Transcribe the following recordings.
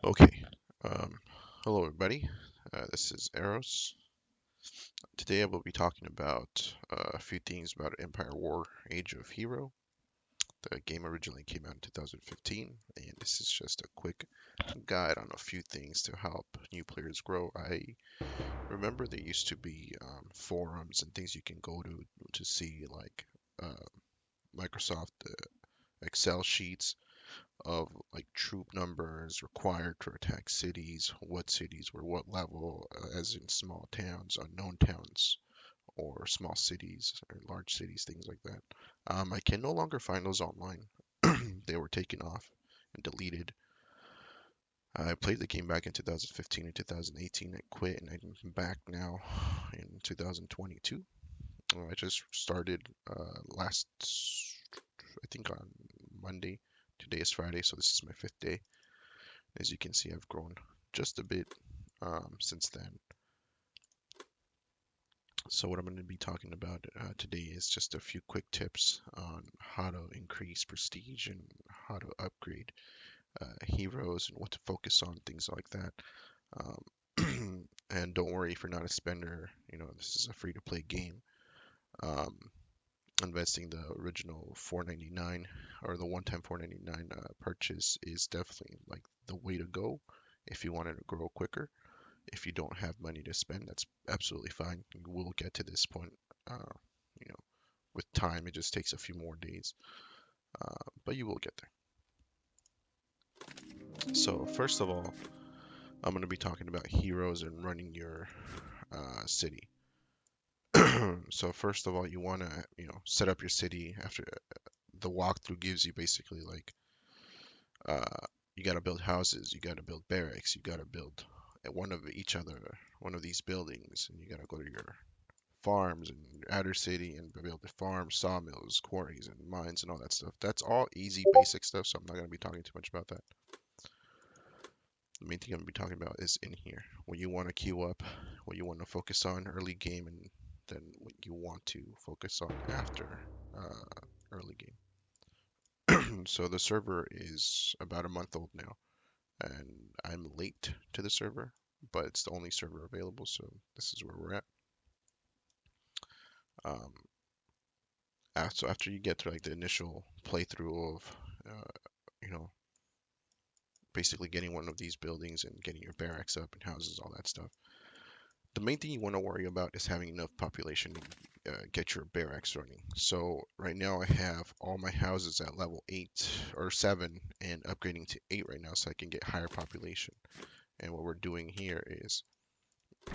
Okay. Um, Hello, everybody. This is Eros. Today I will be talking about a few things about Empire War Age of Hero. The game originally came out in 2015, and this is just a quick guide on a few things to help new players grow. I remember there used to be forums and things you can go to see, like uh, Microsoft Excel sheets of like troop numbers required to attack cities, what cities were what level, as in small towns, unknown towns, or small cities or large cities, things like that. I can no longer find those online. They were taken off and deleted. I played the game back in 2015 and 2018. I quit and I'm back now in 2022. I just started last, I think on Monday. Today is Friday, so this is my fifth day. As you can see, I've grown just a bit since then. So what I'm going to be talking about today is just a few quick tips on how to increase prestige and how to upgrade heroes and what to focus on, things like that. And don't worry if you're not a spender, this is a free-to-play game. Um, Investing the original 4.99 or the one-time 4.99 purchase is definitely like the way to go if you wanted to grow quicker. If you don't have money to spend, that's absolutely fine. You will get to this point. You know, with time, it just takes a few more days, but you will get there. So first of all, I'm going to be talking about heroes and running your city. So first of all, you want to set up your city. After the walkthrough gives you basically like uh, you got to build houses, you got to build barracks, you got to build one of each other, one of these buildings, and you got to go to your farms and outer city and build the farms, sawmills, quarries, and mines and all that stuff. That's all easy, basic stuff, so I'm not going to be talking too much about that. The main thing I'm going to be talking about is in here. What you want to queue up, what you want to focus on early game, and then what you want to focus on after early game. So the server is about a month old now, and I'm late to the server, but it's the only server available, so this is where we're at. Um, so after you get to like the initial playthrough of, uh, you know, basically getting one of these buildings and getting your barracks up and houses, all that stuff, the main thing you want to worry about is having enough population to get your barracks running. So right now I have all my houses at level 8 or 7 and upgrading to 8 right now so I can get higher population. And what we're doing here is,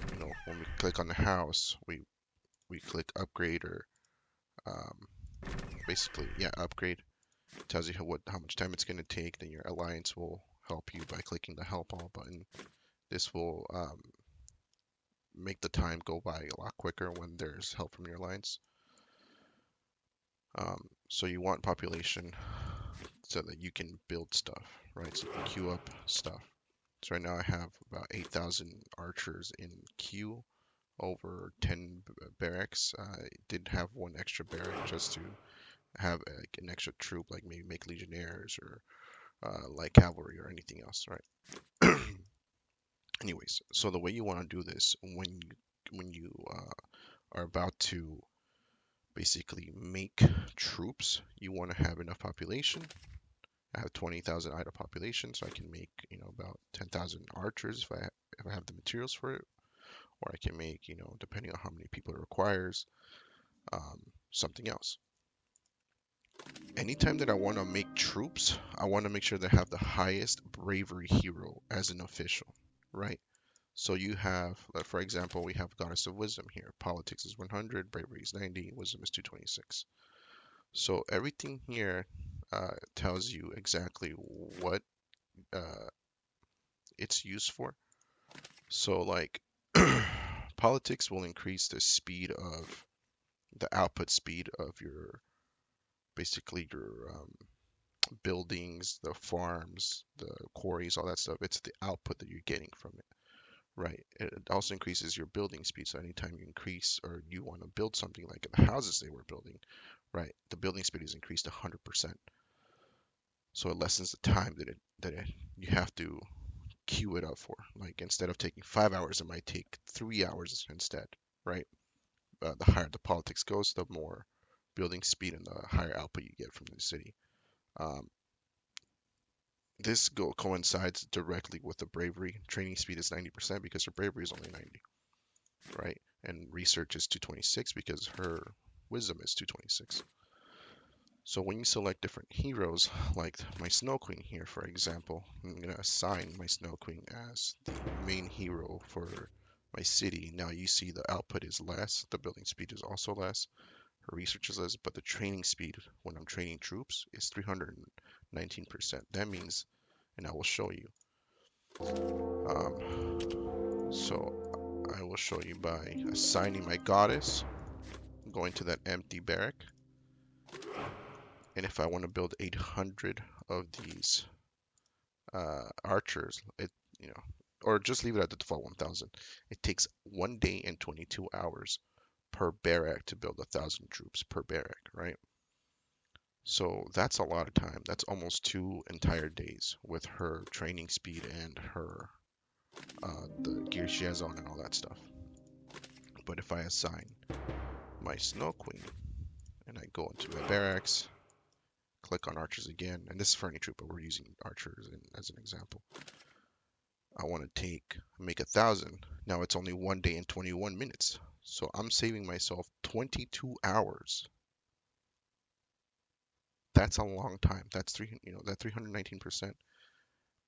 when we click on the house, we click upgrade or um, basically, yeah, upgrade. Tells you how much time it's going to take. Then your alliance will help you by clicking the help all button. This will make the time go by a lot quicker when there's help from your alliance. So you want population so that you can build stuff, right? So you can queue up stuff. So right now I have about 8,000 archers in queue, over 10 barracks. I did have one extra barrack just to have like an extra troop, like maybe make legionnaires or light cavalry or anything else, right? Anyways, so the way you want to do this when you are about to basically make troops, you want to have enough population. I have 20,000 idle population, so I can make about 10,000 archers if I have the materials for it, or I can make depending on how many people it requires, um, something else. Anytime that I want to make troops, I want to make sure they have the highest bravery hero as an official, right? So you have, for example, we have Goddess of Wisdom here. Politics is 100, Bravery is 90, Wisdom is 226. So everything here tells you exactly what uh, it's used for. So like politics will increase the speed of the output speed of your basically your buildings, the farms, the quarries, all that stuff. It's the output that you're getting from it. Right. It also increases your building speed. So anytime you increase or you want to build something like the houses they were building, right, the building speed is increased 100%. So it lessens the time that you have to queue it up for. Like instead of taking 5 hours, it might take 3 hours instead, right? The higher the politics goes, the more building speed and the higher output you get from the city. Um, this coincides directly with the bravery. Training speed is 90% because her bravery is only 90, right? And research is 226 because her wisdom is 226. So when you select different heroes, like my Snow Queen here, for example, I'm going to assign my Snow Queen as the main hero for my city. Now you see the output is less, the building speed is also less, her research is less, but the training speed when I'm training troops is 319%. That means, and I will show you. So I will show you by assigning my goddess, going to that empty barrack, and if I want to build 800 of these archers, you know, or just leave it at the default 1000. It takes 1 day and 22 hours per barrack to build 1,000 troops per barrack, right? So that's a lot of time. That's almost 2 entire days with her training speed and her the gear she has on and all that stuff. But if I assign my Snow Queen and I go into my barracks, click on archers again, and this is for any troop, but we're using archers as an example. I want to make 1,000. Now it's only 1 day and 21 minutes. So I'm saving myself 22 hours. That's a long time. That's that 319%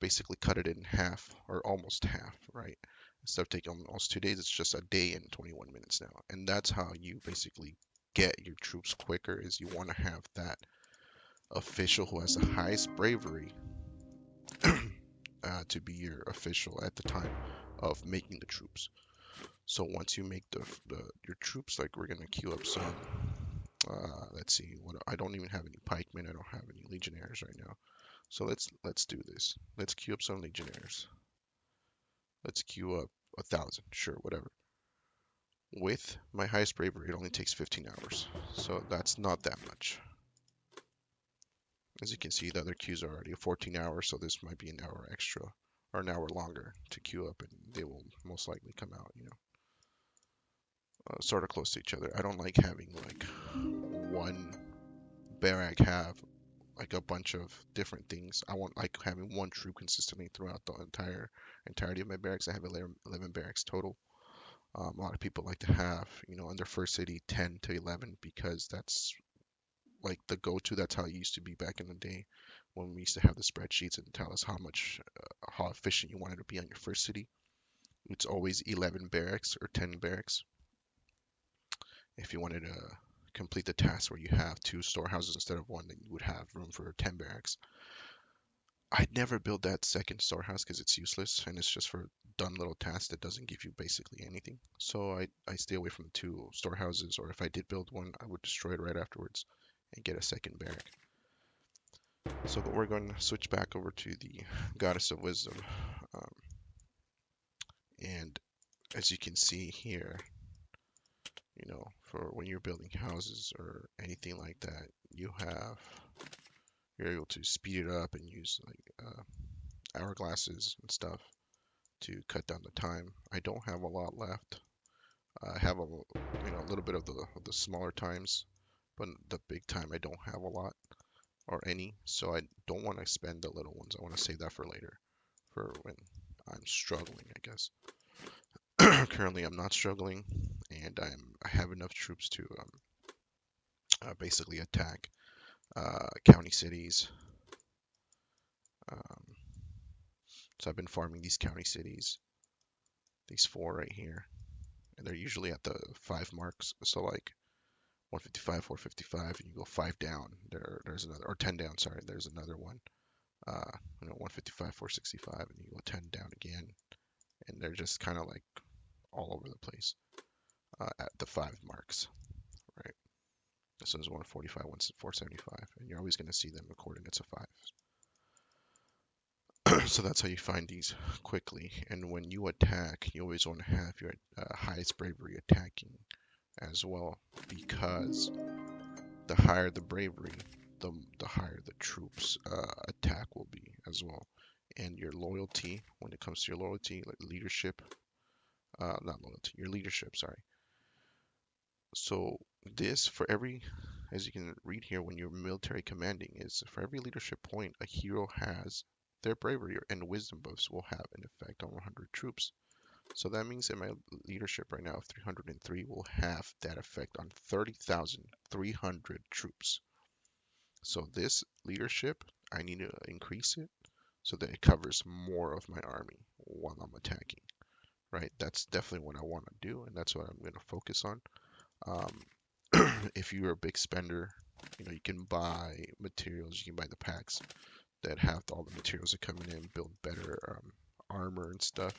basically cut it in half or almost half, right? Instead of taking almost 2 days, it's just a day and 21 minutes now. And that's how you basically get your troops quicker is you want to have that official who has the highest bravery to be your official at the time of making the troops. So once you make your troops, like we're gonna queue up some. Let's see. What I don't even have any pikemen. I don't have any legionnaires right now. So let's do this. Let's queue up some legionnaires. Let's queue up 1,000. Sure, whatever. With my highest bravery, it only takes 15 hours. So that's not that much. As you can see, the other queues are already 14 hours, so this might be an hour extra or an hour longer to queue up, and they will most likely come out, sort of close to each other. I don't like having like one barrack have like a bunch of different things. I want like having one troop consistently throughout the entirety of my barracks. I have 11 barracks total. A lot of people like to have, in their first city, 10 to 11 because that's like the go-to. That's how it used to be back in the day when we used to have the spreadsheets and tell us how efficient you wanted to be on your first city. It's always 11 barracks or 10 barracks. If you wanted to complete the task where you have 2 storehouses instead of one, then you would have room for 10 barracks. I'd never build that second storehouse because it's useless and it's just for done little tasks that doesn't give you basically anything. So I stay away from the 2 storehouses, or if I did build one, I would destroy it right afterwards and get a second barrack. So we're going to switch back over to the Goddess of Wisdom. And as you can see here, for when you're building houses or anything like that, you're able to speed it up and use like hourglasses and stuff to cut down the time. I don't have a lot left. I have a little bit of the smaller times, but the big time I don't have a lot or any, so I don't want to spend the little ones. I want to save that for later, for when I'm struggling, I guess. Currently, I'm not struggling, and I have enough troops to basically attack county cities. Um, so I've been farming these county cities, these 4 right here, and they're usually at the 5 marks. So like 155, 455, and you go 5 down. There's another, or 10 down. Sorry, there's another one. 155, 465, and you go 10 down again, and they're just kind of like all over the place at the 5 marks, right? This one's 145, one's 475, and you're always going to see them with coordinates of 5. So that's how you find these quickly. And when you attack, you always want to have your highest bravery attacking as well, because the higher the bravery, the higher the troops attack will be as well. and your loyalty. When it comes to your loyalty, like leadership, not loyalty, your leadership, sorry. So this for every, as you can read here, when you're military commanding, is for every leadership point a hero has, their bravery and wisdom buffs will have an effect on 100 troops. So that means that my leadership right now of 303 will have that effect on 30,300 troops. So this leadership, I need to increase it so that it covers more of my army while I'm attacking, right? That's definitely what I want to do, and that's what I'm going to focus on. Um, if you're a big spender, you can buy materials, you can buy the packs that have all the materials that come in, build better armor and stuff.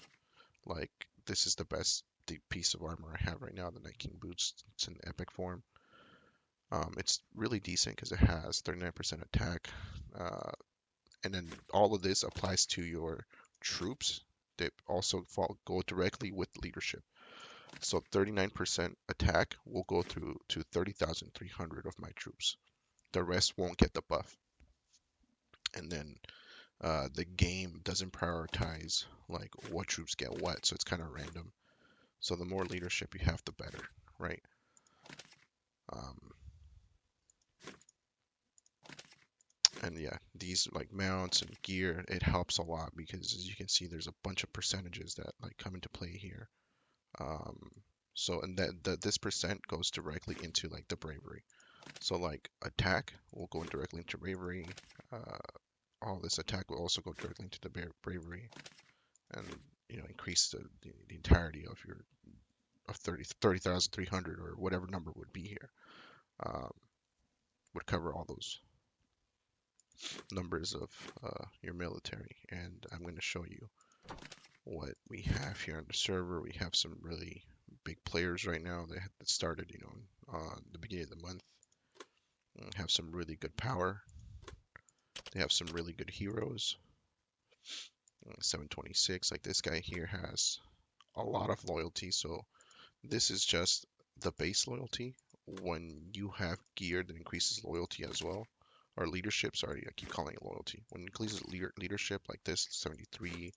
Like this is the best piece of armor I have right now, the Night King boots. It's in epic form. It's really decent because it has 39% attack, and then all of this applies to your troops. They also go directly with leadership. So 39% attack will go through to 30,300 of my troops. The rest won't get the buff. And then the game doesn't prioritize like what troops get what, so it's kind of random. So the more leadership you have, the better, right? Um, and yeah, these like mounts and gear, it helps a lot because as you can see, there's a bunch of percentages that like come into play here. Um, so and that this percent goes directly into like the bravery. So like attack will go directly into bravery. Uh, all this attack will also go directly into the bravery, and increase the entirety of your of 30,300 or whatever number would be here. Um, would cover all those numbers of your military, and I'm going to show you what we have here on the server. We have some really big players right now that started, the beginning of the month. Have some really good power. They have some really good heroes. 726, like this guy here has a lot of loyalty. So this is just the base loyalty. When you have gear that increases loyalty as well, or leadership, sorry, I keep calling it loyalty. When it increases leadership like this, 73,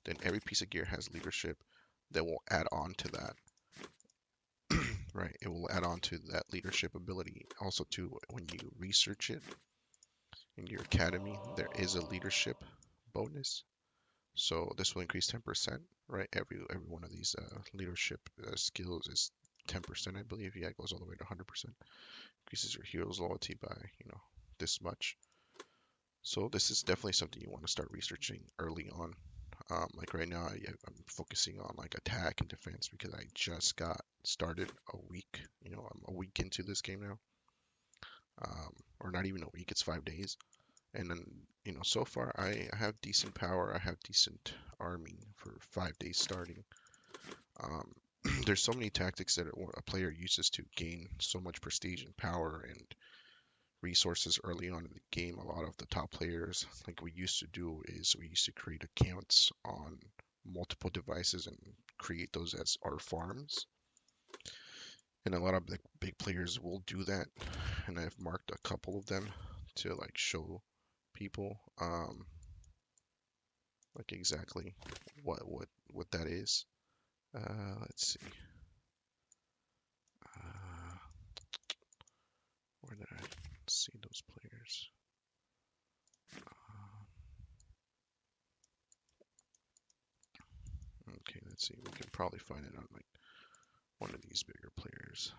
then every piece of gear has leadership that will add on to that. Right, it will add on to that leadership ability. Also, too, when you research it in your academy, there is a leadership bonus. So this will increase 10%, right? Every one of these leadership skills is 10%, I believe. Yeah, it goes all the way to 100%. Increases your hero's loyalty by, this much. So this is definitely something you want to start researching early on. Like right now, I'm focusing on like attack and defense because I just got started a week. I'm a week into this game now, or not even a week. It's 5 days, and then so far I have decent power. I have decent army for 5 days starting. Um, there's so many tactics that a player uses to gain so much prestige and power and resources early on in the game. A lot of the top players, like we used to do, is we used to create accounts on multiple devices and create those as our farms. And a lot of the big players will do that, and I've marked a couple of them to like show people like exactly what that is. Let's see. Uh, where did I see those players? Okay, let's see. We can probably find it on like one of these bigger players.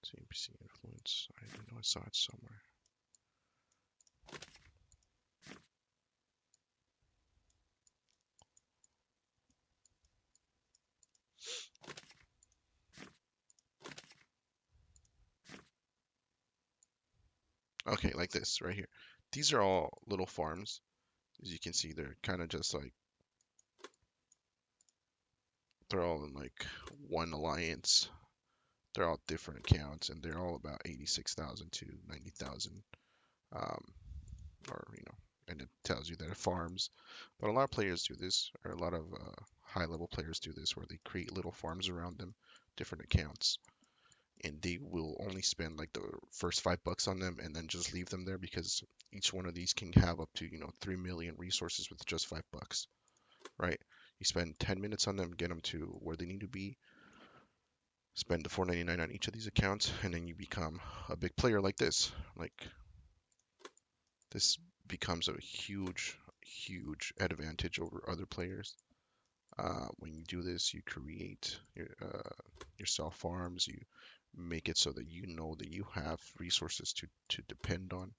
CNPC influence. I know I saw it somewhere. Okay, like this right here. These are all little farms. As you can see, they're kind of just like they're all in like one alliance. They're all different accounts, and they're all about 86,000 to 90,000. Um, or and it tells you that it farms. But a lot of players do this, or a lot of high-level players do this, where they create little farms around them, different accounts. and they will only spend like the first $5 on them and then just leave them there because each one of these can have up to 3 million resources with just $5, right? You spend 10 minutes on them, get them to where they need to be, spend the 4.99 on each of these accounts, and then you become a big player like this. Like this becomes a huge advantage over other players. When you do this, you create yourself farms. You make it so that you know that you have resources to depend on,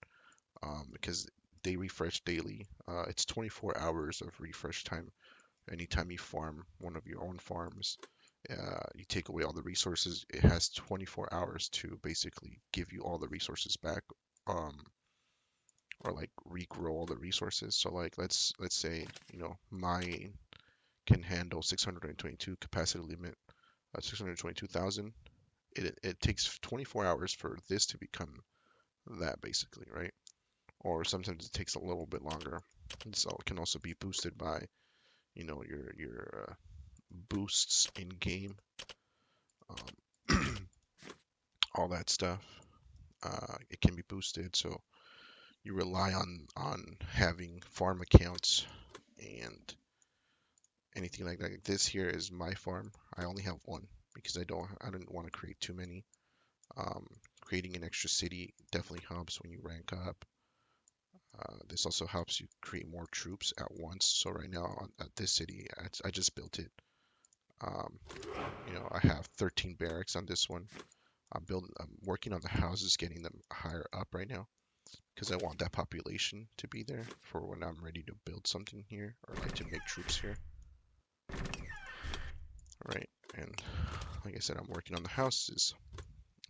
because they refresh daily. It's 24 hours of refresh time. Anytime you farm one of your own farms, you take away all the resources. It has 24 hours to basically give you all the resources back, um, or like regrow all the resources. So like let's say mine can handle 622 capacity limit, 622,000. It takes 24 hours for this to become that basically, right? Or sometimes it takes a little bit longer. So it can also be boosted by your boosts in game, all that stuff. It can be boosted, so you rely on having farm accounts and anything like that. Like this here is my farm. I only have one because I didn't want to create too many. Um, Creating an extra city definitely helps when you rank up. This also helps you create more troops at once. So right now at this city, I just built it. Um, I have 13 barracks on this one. I'm working on the houses, getting them higher up right now because I want that population to be there for when I'm ready to build something here or like to make troops here, right? And like I said, I'm working on the houses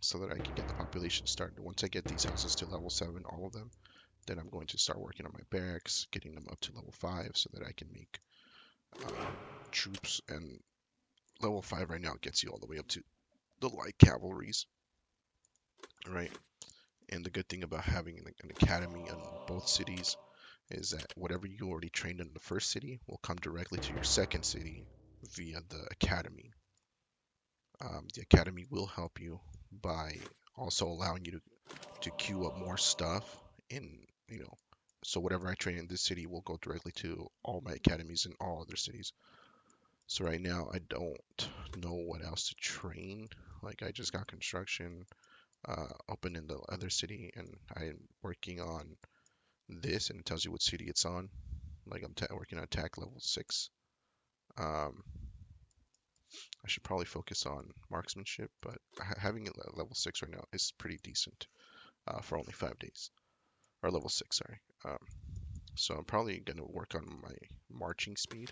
so that I can get the population started. Once I get these houses to level 7, all of them, then I'm going to start working on my barracks, getting them up to level 5 so that I can make troops. And level 5 right now gets you all the way up to the light cavalries, right? And the good thing about having an academy in both cities is that whatever you already trained in the first city will come directly to your second city via the academy. The academy will help you by also allowing you to queue up more stuff in, you know, so whatever I train in this city will go directly to all my academies in all other cities. So right now I don't know what else to train. Like I just got construction open in the other city, and I'm working on this, and it tells you what city it's on. Like I'm working on attack level 6. Um, I should probably focus on marksmanship, but having it at level 6 right now is pretty decent for only 5 days. Or level 6, sorry. So I'm probably going to work on my marching speed,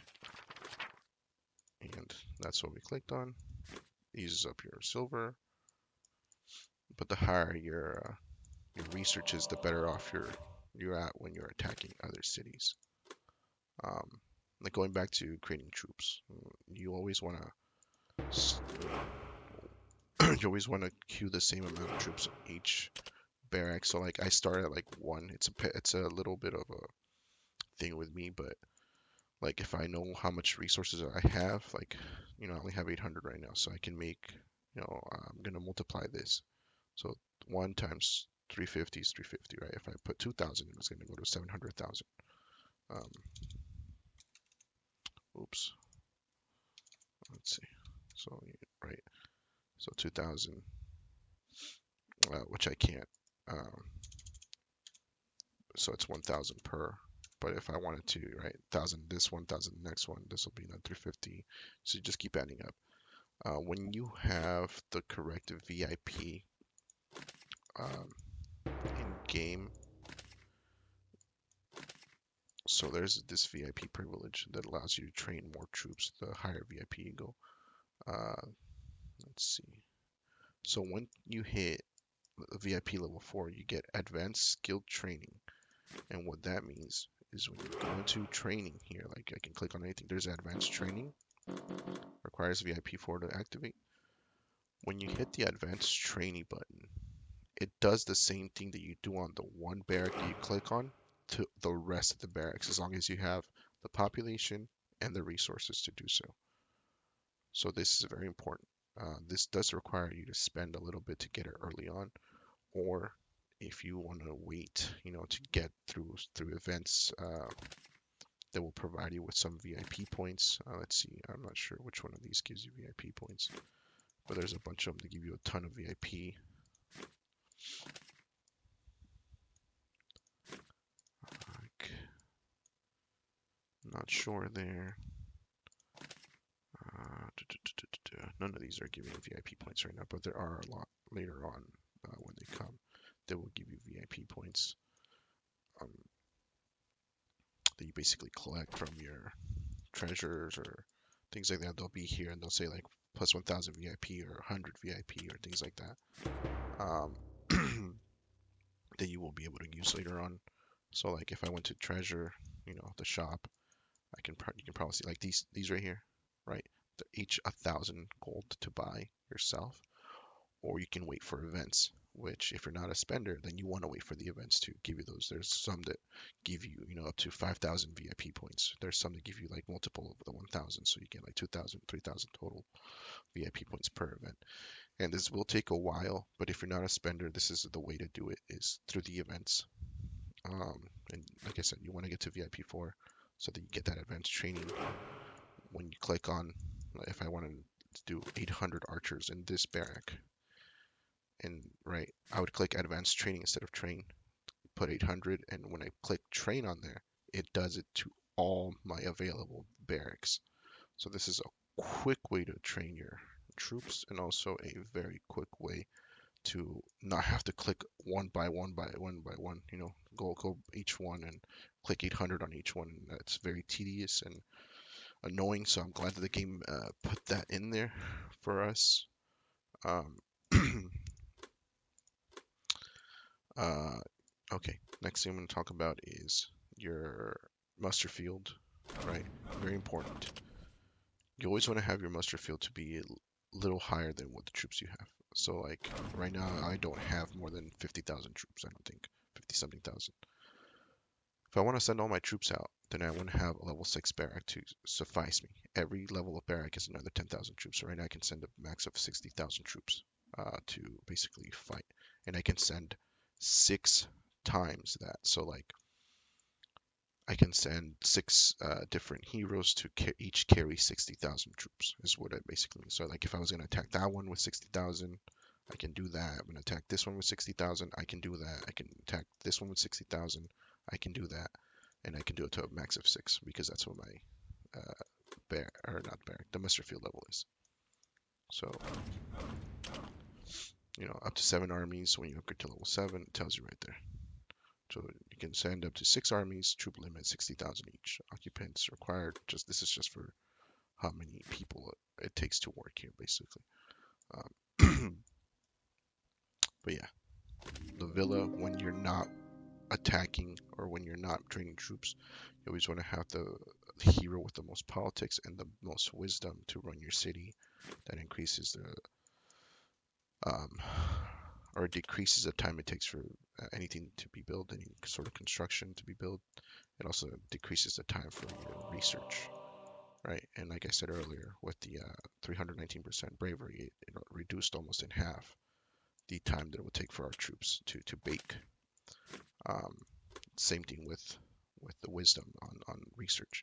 and that's what we clicked on. Uses up your silver, but the higher your research is, the better off you're at when you're attacking other cities. Um, like going back to creating troops, you always want to you always want to queue the same amount of troops in each barrack. So like I start at like 1. It's a little bit of a thing with me, but like if I know how much resources I have, like I only have 800 right now, so I can make I'm gonna multiply this. So 1 times 350 is 350, right? If I put 2,000, it's gonna go to 700,000. Um, Oops. Let's see. So right. So 2,000, which I can't. Um, so it's 1,000 per. But if I wanted to, right, 1,000 this one, 1,000 the next one, this will be another 350. So you just keep adding up. When you have the correct VIP um, in game, so there's this VIP privilege that allows you to train more troops. The higher VIP you go. Uh, let's see. So when you hit VIP level 4, you get advanced skilled training. And what that means is when you go into training here, like I can click on anything, there's advanced training, requires VIP 4 to activate. When you hit the advanced training button, it does the same thing that you do on the one barrack that you click on to the rest of the barracks, as long as you have the population and the resources to do so. So this is very important. This does require you to spend a little bit to get it early on, or if you want to wait, to get through events that will provide you with some VIP points. Let's see, I'm not sure which one of these gives you VIP points, but there's a bunch of them that give you a ton of VIP. Like, not sure there. None of these are giving VIP points right now, but there are a lot later on when they come that will give you VIP points that you basically collect from your treasures or things like that. They'll be here and they'll say like plus 1000 VIP or 100 VIP or things like that that you will be able to use later on. So like if I went to treasure, the shop, you can probably see like these right here, right? They're each 1000 gold to buy yourself, or you can wait for events. Which, if you're not a spender, then you want to wait for the events to give you those. There's some that give you, up to 5,000 VIP points. There's some that give you like multiple of the 1,000, so you get like 2,000, 3,000 total VIP points per event. And this will take a while, but if you're not a spender, this is the way to do it, is through the events. And like I said, you want to get to VIP 4 so that you get that advanced training. When you click on, if I wanted to do 800 archers in this barrack, and right, I would click advanced training instead of train, put 800, and when I click train on there, it does it to all my available barracks. So this is a quick way to train your troops, and also a very quick way to not have to click one by one by one by one. Go each one and click 800 on each one. That's very tedious and annoying. So I'm glad that the game put that in there for us. Um, okay, next thing I'm going to talk about is your muster field, right? Very important. You always want to have your muster field to be a little higher than what the troops you have. So like right now, I don't have more than 50,000 troops, I don't think. 50 something thousand. If I want to send all my troops out, then I want to have a level 6 barrack to suffice me. Every level of barrack is another 10,000 troops. So right now I can send a max of 60,000 troops to basically fight. And I can send 6 times that. So like I can send 6 different heroes to each carry 60,000 troops is what it basically means. So like if I was going to attack that one with 60,000, I can do that. I'm going to attack this one with 60,000. I can do that. I can attack this one with 60,000. I can do that. And I can do it to a max of 6 because that's what my the muster field level is. So, up to 7 armies. When you upgrade to level 7, it tells you right there. So you can send up to 6 armies, troop limit 60,000 each. Occupants required. This is just for how many people it takes to work here, basically. But yeah, the villa, when you're not attacking or when you're not training troops, you always want to have the hero with the most politics and the most wisdom to run your city. That increases or decreases the time it takes for anything to be built, any sort of construction to be built. It also decreases the time for your research, right? And like I said earlier, with the 319% bravery, it reduced almost in half the time that it would take for our troops to bake. Same thing with the wisdom on research.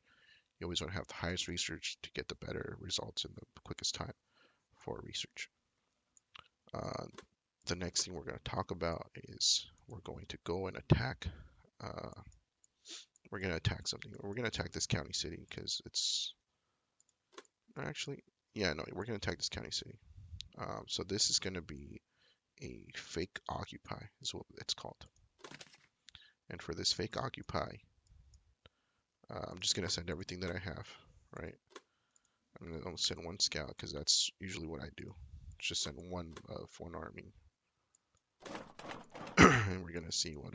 You always want to have the highest research to get the better results in the quickest time for research. The next thing we're going to talk about is we're going to go and attack. We're going to attack something. We're going to attack this county city because it's actually, yeah, no, we're going to attack this county city. So this is going to be a fake occupy is what it's called. And for this fake occupy, I'm just going to send everything that I have, right? I'm going to only send 1 scout because that's usually what I do. Just send one army. And we're going to see what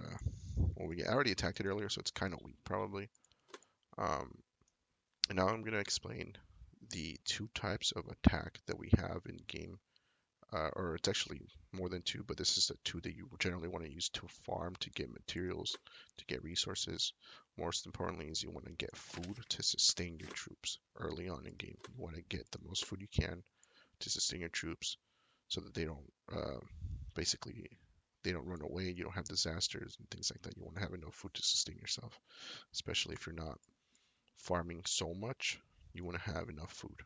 we get. I already attacked it earlier, so it's kind of weak probably. And now I'm going to explain the 2 types of attack that we have in game. Or it's actually more than 2, but this is the 2 that you generally want to use to farm, to get materials, to get resources. Most importantly is you want to get food to sustain your troops early on in game. You want to get the most food you can to sustain your troops so that they don't basically they don't run away. You don't have disasters and things like that. You want to have enough food to sustain yourself, especially if you're not farming so much. You want to have enough food.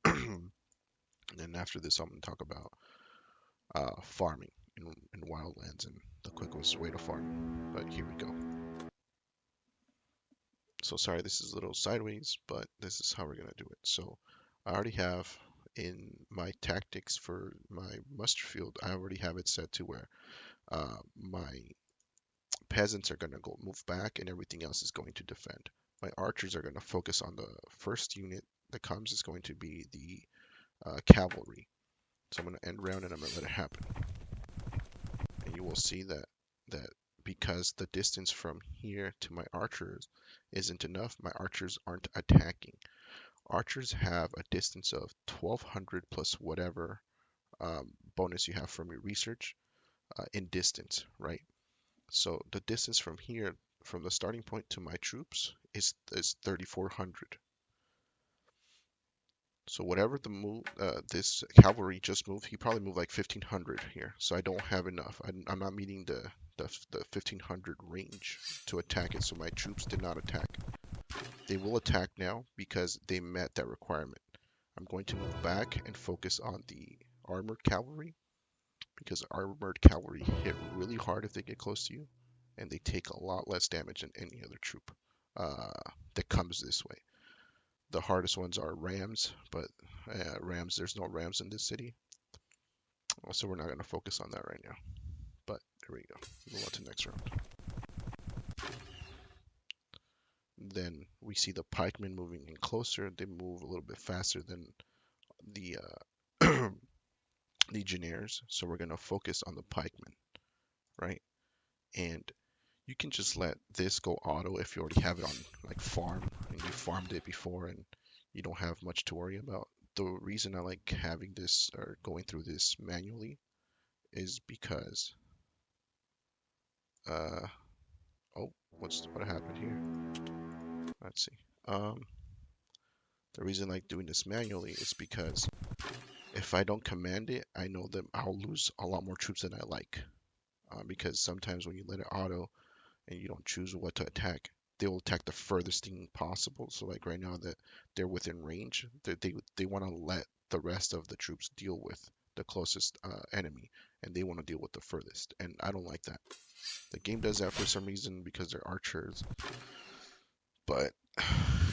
And then after this, I'm going to talk about farming in wildlands and the quickest way to farm. But here we go. So sorry, this is a little sideways, but this is how we're going to do it. So I already have in my tactics for my muster field, I already have it set to where my peasants are going to go move back and everything else is going to defend. My archers are going to focus on the first unit that comes is going to be the cavalry. So I'm going to end round and I'm going to let it happen. And you will see that because the distance from here to my archers isn't enough, my archers aren't attacking. Archers have a distance of 1200 plus whatever bonus you have from your research in distance, right? So the distance from here, from the starting point to my troops, is 3400. So whatever the move, this cavalry just moved, he probably moved like 1500 here. So I don't have enough. I'm not meeting the 1500 range to attack it. So my troops did not attack. They will attack now because they met that requirement. I'm going to move back and focus on the armored cavalry because armored cavalry hit really hard if they get close to you, and they take a lot less damage than any other troop uh, that comes this way. The hardest ones are rams, but there's no rams in this city, so we're not going to focus on that right now. But there we go. Move on to the next round. Then we see the pikemen moving in closer. They move a little bit faster than the legionnaires, so we're going to focus on the pikemen, right? And you can just let this go auto if you already have it on like farm and you farmed it before and you don't have much to worry about. The reason I like having this or going through this manually is because uh oh, what happened here? Let's see. The reason I like doing this manually is because if I don't command it, I know that I'll lose a lot more troops than I like. Because sometimes when you let it auto, and you don't choose what to attack, they will attack the furthest thing possible. So like right now that they're within range, they want to let the rest of the troops deal with the closest enemy, and they want to deal with the furthest. And I don't like that. The game does that for some reason because they're archers, but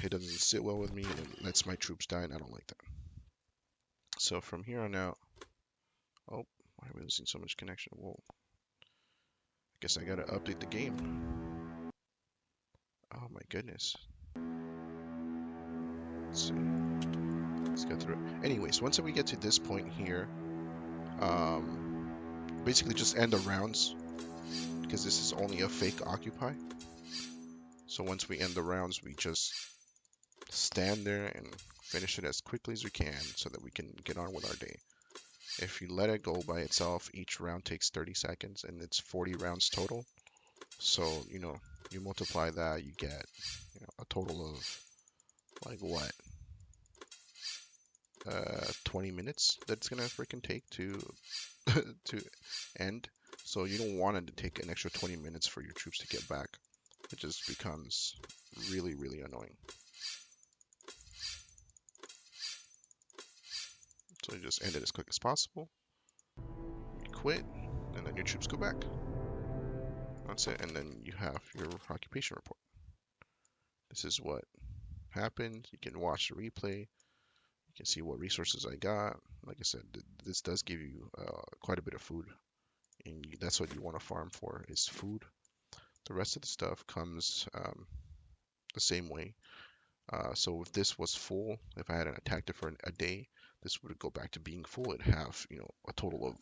it doesn't sit well with me, and it lets my troops die, and I don't like that. So from here on out, oh, why am I losing so much connection? Whoa. I guess I gotta update the game. Oh my goodness. Let's see. Let's go through it. Anyways, once we get to this point here, basically just end the rounds because this is only a fake occupy. So once we end the rounds, we just stand there and finish it as quickly as we can so that we can get on with our day. If you let it go by itself, each round takes 30 seconds and it's 40 rounds total. So, you multiply that, you get a total of like what? 20 minutes that's gonna freaking take to to end. So you don't want it to take an extra 20 minutes for your troops to get back. It just becomes really, really annoying. So you just end it as quick as possible. You quit, and then your troops go back. That's it, and then you have your occupation report. This is what happened. You can watch the replay. You can see what resources I got. Like I said, this does give you quite a bit of food, and that's what you want to farm for is food. The rest of the stuff comes the same way. So if this was full, if I hadn't attacked it for a day, this would go back to being full. It'd have, a total of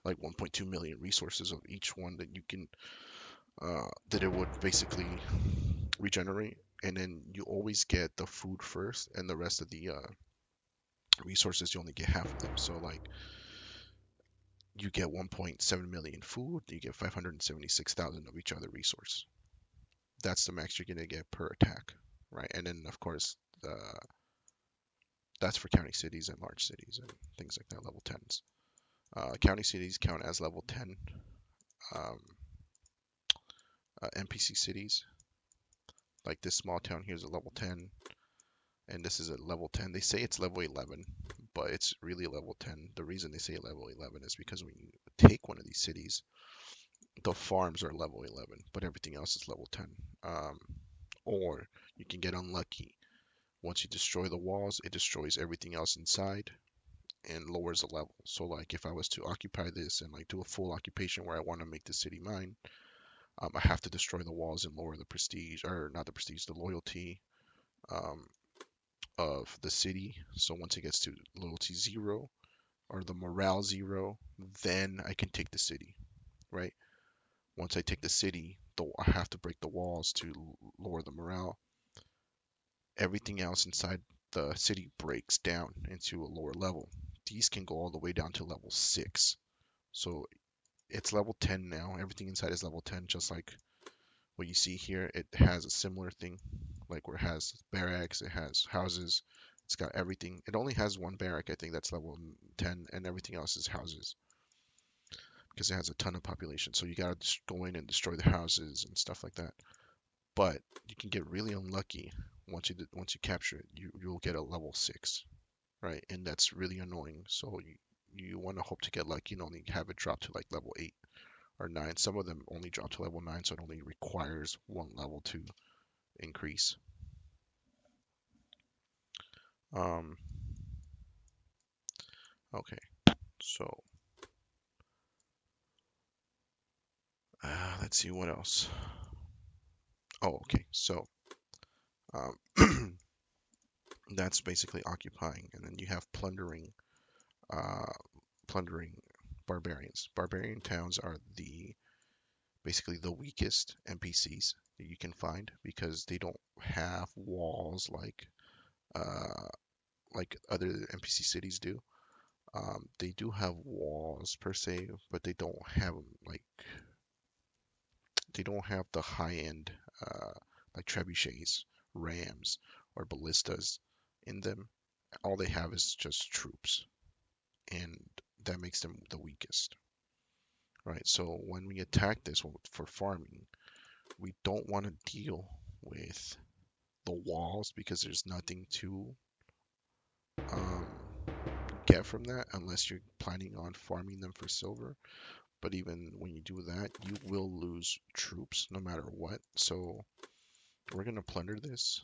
like 1.2 million resources of each one that you can, that it would basically regenerate. And then you always get the food first, and the rest of the resources you only get half of them. So like you get 1.7 million food, you get 576,000 of each other resource. That's the max you're gonna get per attack, right? And then of course That's for county cities and large cities and things like that, level 10s. County cities count as level 10. Um, NPC cities, like this small town here is a level 10, and this is a level 10. They say it's level 11, but it's really level 10. The reason they say level 11 is because when you take one of these cities, the farms are level 11, but everything else is level 10. Um, or you can get unlucky. Once you destroy the walls, it destroys everything else inside and lowers the level. So like if I was to occupy this and like do a full occupation where I want to make the city mine, I have to destroy the walls and lower the prestige, or not the prestige, the loyalty um, of the city. So once it gets to loyalty 0 or the morale 0, then I can take the city, right? Once I take the city, I have to break the walls to lower the morale. Everything else inside the city breaks down into a lower level. These can go all the way down to level 6. So it's level 10 now. Everything inside is level 10, just like what you see here. It has a similar thing, like where it has barracks, it has houses, it's got everything. It only has one barrack, I think, that's level 10, and everything else is houses because it has a ton of population. So you gotta just go in and destroy the houses and stuff like that. But you can get really unlucky once you capture it. You'll get a level 6, right? And that's really annoying. So you want to hope to get lucky and only have it drop to like level 8 or 9. Some of them only drop to level 9, so it only requires one level to increase. Um, okay, so let's see what else. Oh, okay, so um, that's basically occupying, and then you have uh, plundering barbarians. Barbarian towns are basically the weakest NPCs that you can find because they don't have walls uh, like other NPC cities do. They do have walls per se, but they don't have the high end like trebuchets, rams, or ballistas in them. All they have is just troops, and that makes them the weakest, right? So when we attack this for farming, we don't want to deal with the walls because there's nothing to um, get from that unless you're planning on farming them for silver. But even when you do that, you will lose troops no matter what. So we're gonna plunder this,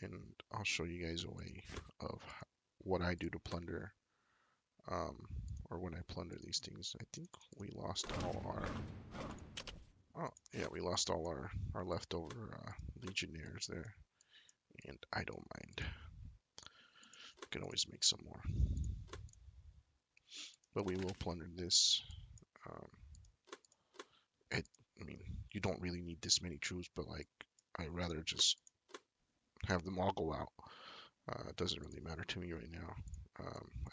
and I'll show you guys a way of what I do to plunder, um, or when I plunder these things. I think we lost all our. Oh yeah, we lost all our leftover legionnaires there, and I don't mind. We can always make some more, but we will plunder this. Um, it, I mean, you don't really need this many troops, but like, I'd rather just have them all go out. It doesn't really matter to me right now.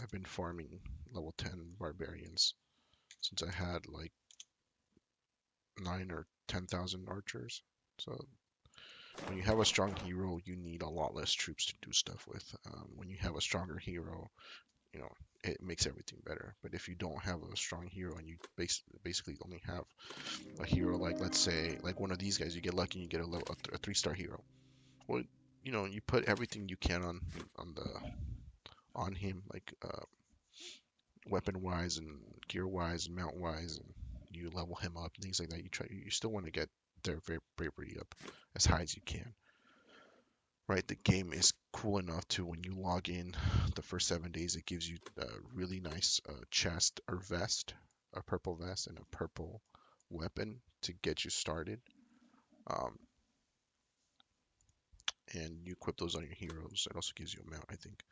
I've been farming level 10 barbarians since I had like 9 or 10,000 archers. So when you have a strong hero, you need a lot less troops to do stuff with. When you have a stronger hero, you know, it makes everything better. But if you don't have a strong hero and you basically only have a hero like, let's say, like one of these guys, you get lucky and you get a 3-star hero. Well, you put everything you can on him, like weapon wise and gear wise and mount wise, and you level him up, things like that. You still want to get their bravery up as high as you can. Right, the game is cool enough to when you log in the first 7 days, it gives you a really nice chest or vest, a purple vest and a purple weapon to get you started. Um, and you equip those on your heroes. It also gives you a mount, I think.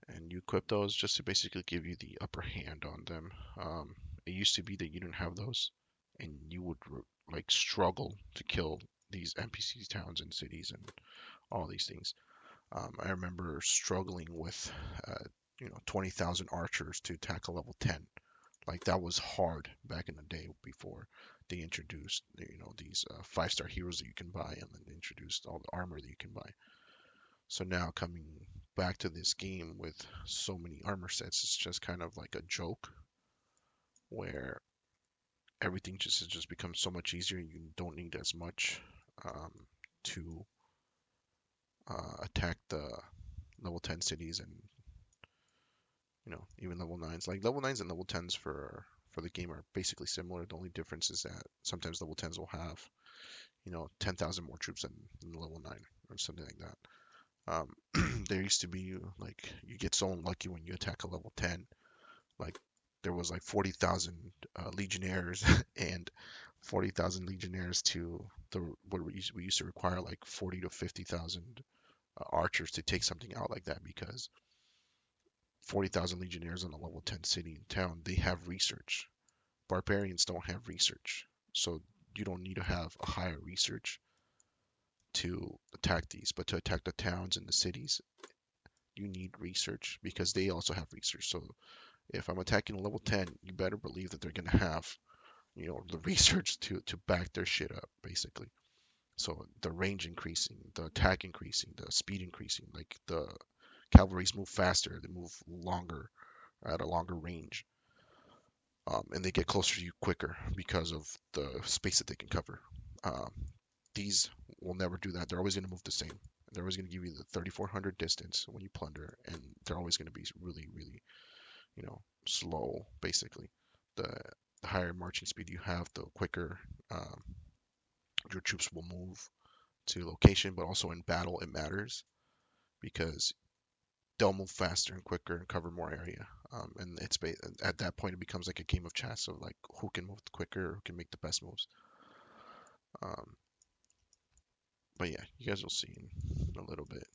And you equip those just to basically give you the upper hand on them. It used to be that you didn't have those, and you would like struggle to kill these NPC towns and cities and all these things. I remember struggling with, 20,000 archers to tackle level 10. Like that was hard back in the day before they introduced, these 5-star heroes that you can buy, and then they introduced all the armor that you can buy. So now coming back to this game with so many armor sets, it's just kind of like a joke where everything just has just become so much easier. You don't need as much um, to attack the level 10 cities and even level 9s. Like level 9s and level 10s for the game are basically similar. The only difference is that sometimes level 10s will have 10,000 more troops than level 9 or something like that. There used to be like you get so unlucky when you attack a level 10. Like there was like 40,000 legionnaires and 40,000 legionnaires to the what we used to require like 40 to 50,000 archers to take something out like that because 40,000 legionnaires in a level 10 city and town, they have research. Barbarians don't have research. So you don't need to have a higher research to attack these, but to attack the towns and the cities, you need research because they also have research. So if I'm attacking a level 10, you better believe that they're going to have, the research to back their shit up, basically. So the range increasing, the attack increasing, the speed increasing, like the cavalries move faster, they move longer at a longer range, and they get closer to you quicker because of the space that they can cover. Um, these will never do that. They're always going to move the same. They're always going to give you the 3,400 distance when you plunder, and they're always going to be really, really, slow, basically. The, the higher marching speed you have, the quicker your troops will move to location, but also in battle, it matters because they'll move faster and quicker and cover more area. And at that point, it becomes like a game of chess of like who can move quicker, who can make the best moves. Um, but yeah, you guys will see in a little bit.